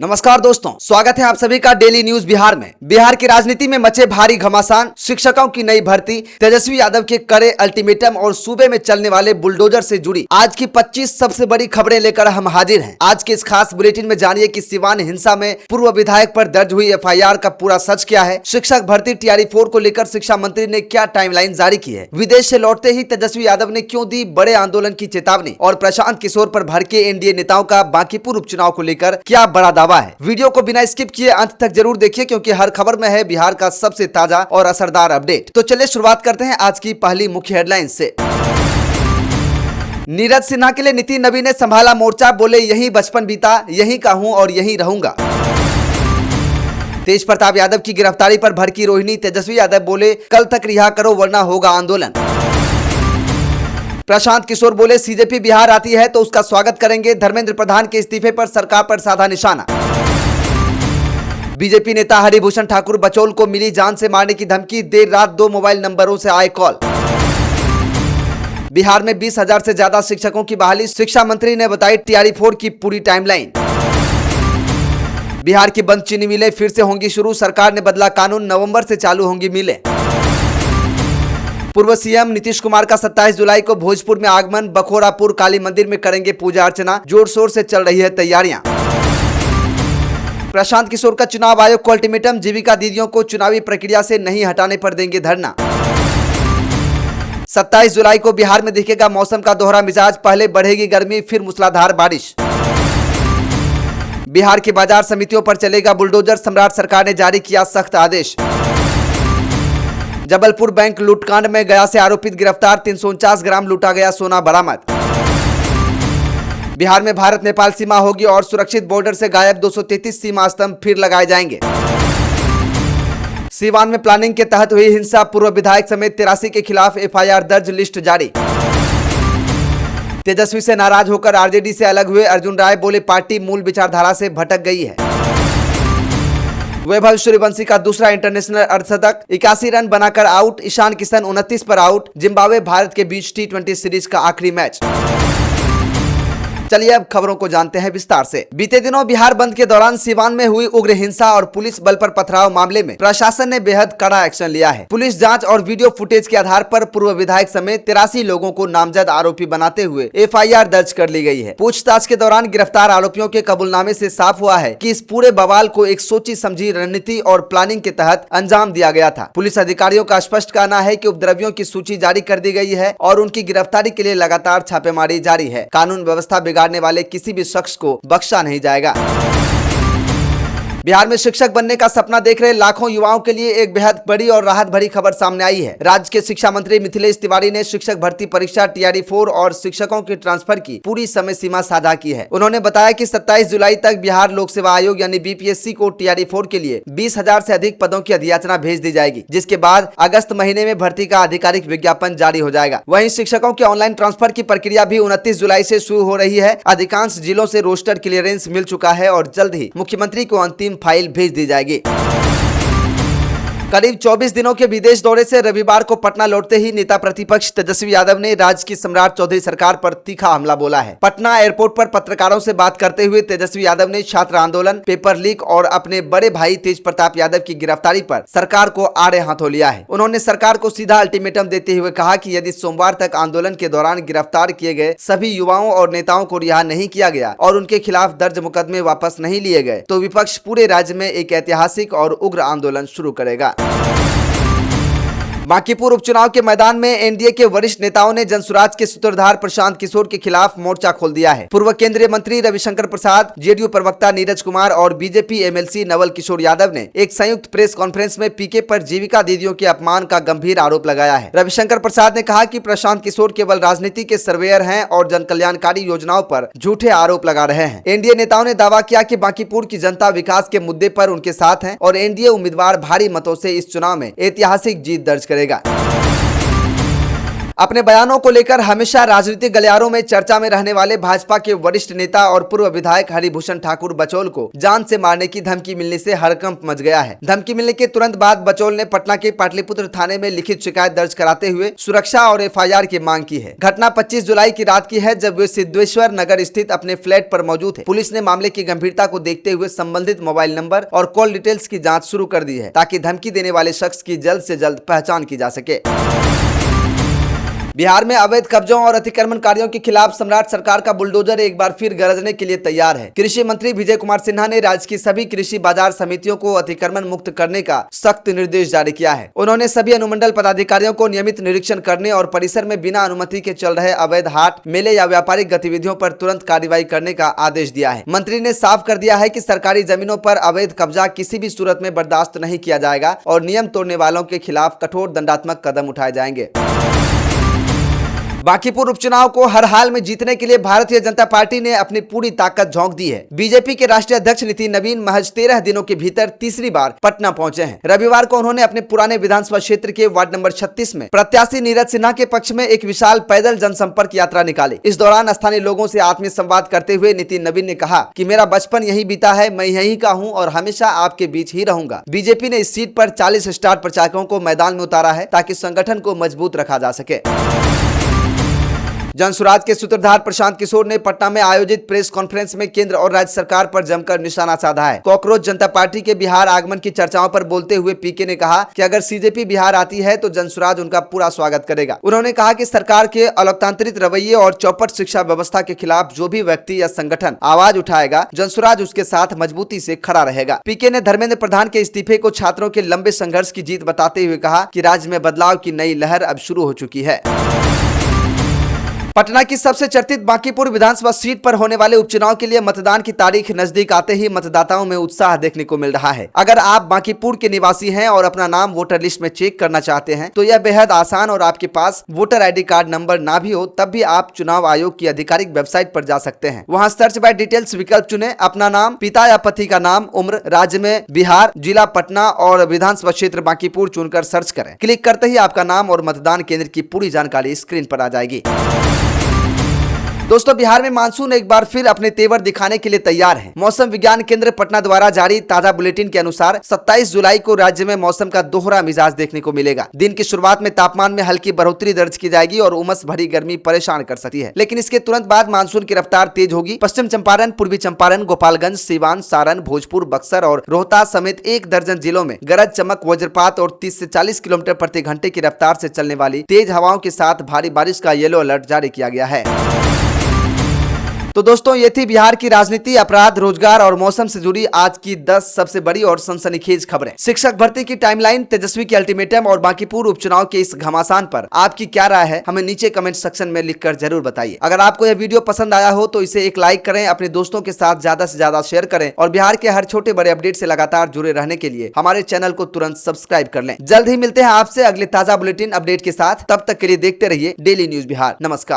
नमस्कार दोस्तों, स्वागत है आप सभी का डेली न्यूज बिहार में। बिहार की राजनीति में मचे भारी घमासान, शिक्षकों की नई भर्ती, तेजस्वी यादव के कड़े अल्टीमेटम और सूबे में चलने वाले बुलडोजर से जुड़ी आज की 25 सबसे बड़ी खबरें लेकर हम हाजिर हैं। आज के इस खास बुलेटिन में जानिए कि सिवान हिंसा में पूर्व विधायक पर दर्ज हुई एफआईआर का पूरा सच क्या है, शिक्षक भर्ती टीआरई 4 को लेकर शिक्षा मंत्री ने क्या टाइमलाइन जारी की है, विदेश से लौटते ही तेजस्वी यादव ने क्यों दी बड़े आंदोलन की चेतावनी और प्रशांत किशोर पर भड़के एनडीए नेताओं का बांकीपुर उपचुनाव को लेकर क्या बड़ा दावा है। वीडियो को बिना स्किप किए अंत तक जरूर देखिए क्योंकि हर खबर में है बिहार का सबसे ताजा और असरदार अपडेट। तो चलिए शुरुआत करते हैं आज की पहली मुख्य हेडलाइन से। नीरज सिन्हा के लिए नितिन नबी ने संभाला मोर्चा, बोले यही बचपन बीता, यही का हूं और यही रहूंगा। तेज प्रताप यादव की गिरफ्तारी पर भड़की रोहिणी, तेजस्वी यादव बोले कल तक रिहा करो वरना होगा आंदोलन। प्रशांत किशोर बोले सीजेपी बिहार आती है तो उसका स्वागत करेंगे, धर्मेंद्र प्रधान के इस्तीफे पर सरकार पर साधा निशाना। बीजेपी नेता हरिभूषण ठाकुर बचौल को मिली जान से मारने की धमकी, देर रात 2 मोबाइल नंबरों से आए कॉल। बिहार में 20,000 से ज्यादा शिक्षकों की बहाली, शिक्षा मंत्री ने बताई टीआरई 4 की पूरी टाइमलाइन। बिहार की बंद चीनी मिलें फिर से होंगी शुरू, सरकार ने बदला कानून, नवंबर से चालू होंगी मिलें। पूर्व सीएम नीतीश कुमार का 27 जुलाई को भोजपुर में आगमन, बखोरापुर काली मंदिर में करेंगे पूजा अर्चना, जोर शोर से चल रही है तैयारियां। प्रशांत किशोर का चुनाव आयोग को अल्टीमेटम, जीविका दीदियों को चुनावी प्रक्रिया से नहीं हटाने पर देंगे धरना। 27 जुलाई को बिहार में दिखेगा मौसम का दोहरा मिजाज, पहले बढ़ेगी गर्मी फिर मूसलाधार बारिश। बिहार की बाजार समितियों पर चलेगा बुलडोजर, सम्राट सरकार ने जारी किया सख्त आदेश। जबलपुर बैंक लूटकांड में गया से आरोपित गिरफ्तार, 349 ग्राम लूटा गया सोना बरामद। बिहार में भारत नेपाल सीमा होगी और सुरक्षित बॉर्डर से गायब 233 सीमा स्तंभ फिर लगाए जाएंगे। सीवान में प्लानिंग के तहत हुई हिंसा, पूर्व विधायक समेत 83 के खिलाफ एफआईआर दर्ज, लिस्ट जारी। तेजस्वी से नाराज होकर आरजेडी से अलग हुए अर्जुन राय, बोले पार्टी मूल विचारधारा से भटक गई है। वैभव सूर्यवंशी का दूसरा इंटरनेशनल अर्धशतक, 81 रन बनाकर आउट, ईशान किशन 29 पर आउट। जिम्बाब्वे भारत के बीच टी20 सीरीज का आखिरी मैच। चलिए अब खबरों को जानते हैं विस्तार से। बीते दिनों बिहार बंद के दौरान सिवान में हुई उग्र हिंसा और पुलिस बल पर पथराव मामले में प्रशासन ने बेहद कड़ा एक्शन लिया है। पुलिस जांच और वीडियो फुटेज के आधार पर पूर्व विधायक समेत 83 लोगों को नामजद आरोपी बनाते हुए एफआईआर दर्ज कर ली गई है। पूछताछ के दौरान गिरफ्तार आरोपियों के कबूलनामे से साफ हुआ है कि इस पूरे बवाल को एक सोची समझी रणनीति और प्लानिंग के तहत अंजाम दिया गया था। पुलिस अधिकारियों का स्पष्ट कहना है कि उपद्रवियों की सूची जारी कर दी गई है और उनकी गिरफ्तारी के लिए लगातार छापेमारी जारी है। कानून व्यवस्था बिगाड़ने वाले किसी भी शख्स को बख्शा नहीं जाएगा। बिहार में शिक्षक बनने का सपना देख रहे लाखों युवाओं के लिए एक बेहद बड़ी और राहत भरी खबर सामने आई है। राज्य के शिक्षा मंत्री मिथिलेश तिवारी ने शिक्षक भर्ती परीक्षा टीआरई 4 और शिक्षकों के ट्रांसफर की पूरी समय सीमा साझा की है। उन्होंने बताया कि 27 जुलाई तक बिहार लोक सेवा आयोग यानी बीपीएससी को टीआरई 4 के लिए 20,000 से अधिक पदों की अधियाचना भेज दी जाएगी, जिसके बाद अगस्त महीने में भर्ती का आधिकारिक विज्ञापन जारी हो जाएगा। वहीं शिक्षकों के ऑनलाइन ट्रांसफर की प्रक्रिया भी 29 जुलाई से शुरू हो रही है। अधिकांश जिलों से रोस्टर क्लियरेंस मिल चुका है और जल्द ही मुख्यमंत्री को अंतिम फाइल भेज दी जाएगी। करीब 24 दिनों के विदेश दौरे से रविवार को पटना लौटते ही नेता प्रतिपक्ष तेजस्वी यादव ने राज्य की सम्राट चौधरी सरकार पर तीखा हमला बोला है। पटना एयरपोर्ट पर पत्रकारों से बात करते हुए तेजस्वी यादव ने छात्र आंदोलन, पेपर लीक और अपने बड़े भाई तेज प्रताप यादव की गिरफ्तारी पर सरकार को आड़े हाथों लिया है। उन्होंने सरकार को सीधा अल्टीमेटम देते हुए कहा कि यदि सोमवार तक आंदोलन के दौरान गिरफ्तार किए गए सभी युवाओं और नेताओं को रिहा नहीं किया गया और उनके खिलाफ दर्ज मुकदमे वापस नहीं लिए गए तो विपक्ष पूरे राज्य में एक ऐतिहासिक और उग्र आंदोलन शुरू करेगा। बांकीपुर उपचुनाव के मैदान में एनडीए के वरिष्ठ नेताओं ने जनसुराज के सूत्रधार प्रशांत किशोर के खिलाफ मोर्चा खोल दिया है। पूर्व केंद्रीय मंत्री रविशंकर प्रसाद, जेडीयू प्रवक्ता नीरज कुमार और बीजेपी एमएलसी नवल किशोर यादव ने एक संयुक्त प्रेस कॉन्फ्रेंस में पीके पर जीविका दीदियों के अपमान का गंभीर आरोप लगाया है। रविशंकर प्रसाद ने कहा कि प्रशांत किशोर केवल राजनीति के सर्वेयर हैं और जन कल्याणकारी योजनाओं पर झूठे आरोप लगा रहे हैं। एनडीए नेताओं ने दावा किया कि बांकीपुर की जनता विकास के मुद्दे पर उनके साथ है और एनडीए उम्मीदवार भारी मतों से इस चुनाव में ऐतिहासिक जीत दर्ज करेगा। अपने बयानों को लेकर हमेशा राजनीतिक गलियारों में चर्चा में रहने वाले भाजपा के वरिष्ठ नेता और पूर्व विधायक हरिभूषण ठाकुर बचौल को जान से मारने की धमकी मिलने से हड़कंप मच गया है। धमकी मिलने के तुरंत बाद बचौल ने पटना के पाटलिपुत्र थाने में लिखित शिकायत दर्ज कराते हुए सुरक्षा और FIR की मांग की है। घटना 25 जुलाई की रात की है, जब वे सिद्धेश्वर नगर स्थित अपने फ्लैट पर मौजूद थे। पुलिस ने मामले की गंभीरता को देखते हुए संबंधित मोबाइल नंबर और कॉल डिटेल्स की जाँच शुरू कर दी है, ताकि धमकी देने वाले शख्स की जल्द से जल्द पहचान की जा सके। बिहार में अवैध कब्जों और अतिक्रमणकारियों के खिलाफ सम्राट सरकार का बुलडोजर एक बार फिर गरजने के लिए तैयार है। कृषि मंत्री विजय कुमार सिन्हा ने राज्य की सभी कृषि बाजार समितियों को अतिक्रमण मुक्त करने का सख्त निर्देश जारी किया है। उन्होंने सभी अनुमंडल पदाधिकारियों को नियमित निरीक्षण करने और परिसर में बिना अनुमति के चल रहे अवैध हाट, मेले या व्यापारिक गतिविधियों पर तुरंत कार्रवाई करने का आदेश दिया है। मंत्री ने साफ कर दिया है कि सरकारी जमीनों पर अवैध कब्जा किसी भी सूरत में बर्दाश्त नहीं किया जाएगा और नियम तोड़ने वालों के खिलाफ कठोर दंडात्मक कदम उठाए जाएंगे। बांकीपुर उपचुनाव को हर हाल में जीतने के लिए भारतीय जनता पार्टी ने अपनी पूरी ताकत झोंक दी है। बीजेपी के राष्ट्रीय अध्यक्ष नितिन नवीन महज 13 दिनों के भीतर तीसरी बार पटना पहुंचे हैं। रविवार को उन्होंने अपने पुराने विधानसभा क्षेत्र के वार्ड नंबर 36 में प्रत्याशी नीरज सिन्हा के पक्ष में एक विशाल पैदल जनसंपर्क यात्रा निकाली। इस दौरान स्थानीय लोगों से आत्मीय संवाद करते हुए नितिन नवीन ने कहा कि मेरा बचपन यही बीता है, मैं यहीं का हूँ और हमेशा आपके बीच ही रहूंगा। बीजेपी ने इस सीट पर 40 स्टार प्रचारकों को मैदान में उतारा है, ताकि संगठन को मजबूत रखा जा सके। जनसुराज के सूत्रधार प्रशांत किशोर ने पटना में आयोजित प्रेस कॉन्फ्रेंस में केंद्र और राज्य सरकार पर जमकर निशाना साधा है। कॉकरोच जनता पार्टी के बिहार आगमन की चर्चाओं पर बोलते हुए पीके ने कहा कि अगर CJP बिहार आती है तो जनसुराज उनका पूरा स्वागत करेगा। उन्होंने कहा कि सरकार के अलोकतांत्रिक रवैये और चौपट शिक्षा व्यवस्था के खिलाफ जो भी व्यक्ति या संगठन आवाज उठाएगा, जनसुराज उसके साथ मजबूती से खड़ा रहेगा। पीके ने धर्मेंद्र प्रधान के इस्तीफे को छात्रों के लंबे संघर्ष की जीत बताते हुए कहा कि राज्य में बदलाव की नई लहर अब शुरू हो चुकी है। पटना की सबसे चर्चित बांकीपुर विधानसभा सीट पर होने वाले उपचुनाव के लिए मतदान की तारीख नजदीक आते ही मतदाताओं में उत्साह देखने को मिल रहा है। अगर आप बांकीपुर के निवासी हैं और अपना नाम वोटर लिस्ट में चेक करना चाहते हैं तो यह बेहद आसान और आपके पास वोटर ID कार्ड नंबर ना भी हो तब भी आप चुनाव आयोग की आधिकारिक वेबसाइट पर जा सकते हैं। वहाँ सर्च बाय डिटेल्स विकल्प चुने, अपना नाम, पिता या पति का नाम, उम्र, राज्य में बिहार, जिला पटना और विधानसभा क्षेत्र बांकीपुर चुनकर सर्च करें। क्लिक करते ही आपका नाम और मतदान केंद्र की पूरी जानकारी स्क्रीन पर आ जाएगी। दोस्तों, बिहार में मानसून एक बार फिर अपने तेवर दिखाने के लिए तैयार है। मौसम विज्ञान केंद्र पटना द्वारा जारी ताजा बुलेटिन के अनुसार 27 जुलाई को राज्य में मौसम का दोहरा मिजाज देखने को मिलेगा। दिन की शुरुआत में तापमान में हल्की बढ़ोतरी दर्ज की जाएगी और उमस भरी गर्मी परेशान कर सकती है, लेकिन इसके तुरंत बाद मानसून की रफ्तार तेज होगी। पश्चिम चंपारण, पूर्वी चंपारण, गोपालगंज, सीवान, सारण, भोजपुर, बक्सर और रोहतास समेत 1 दर्जन जिलों में गरज, चमक, वज्रपात और 30 से 40 किलोमीटर प्रति घंटे की रफ्तार से चलने वाली तेज हवाओं के साथ भारी बारिश का येलो अलर्ट जारी किया गया है। तो दोस्तों, ये थी बिहार की राजनीति, अपराध, रोजगार और मौसम से जुड़ी आज की 10 सबसे बड़ी और सनसनीखेज खबरें। शिक्षक भर्ती की टाइमलाइन, तेजस्वी के अल्टीमेटम और बांकीपुर उपचुनाव के इस घमासान पर आपकी क्या राय है, हमें नीचे कमेंट सेक्शन में लिखकर जरूर बताइए। अगर आपको यह वीडियो पसंद आया हो तो इसे एक लाइक करें, अपने दोस्तों के साथ ज्यादा से ज्यादा शेयर करें और बिहार के हर छोटे बड़े अपडेट से लगातार जुड़े रहने के लिए हमारे चैनल को तुरंत सब्सक्राइब कर लें। जल्द ही मिलते हैं आपसे अगले ताजा बुलेटिन अपडेट के साथ। तब तक के लिए देखते रहिए डेली न्यूज बिहार। नमस्कार।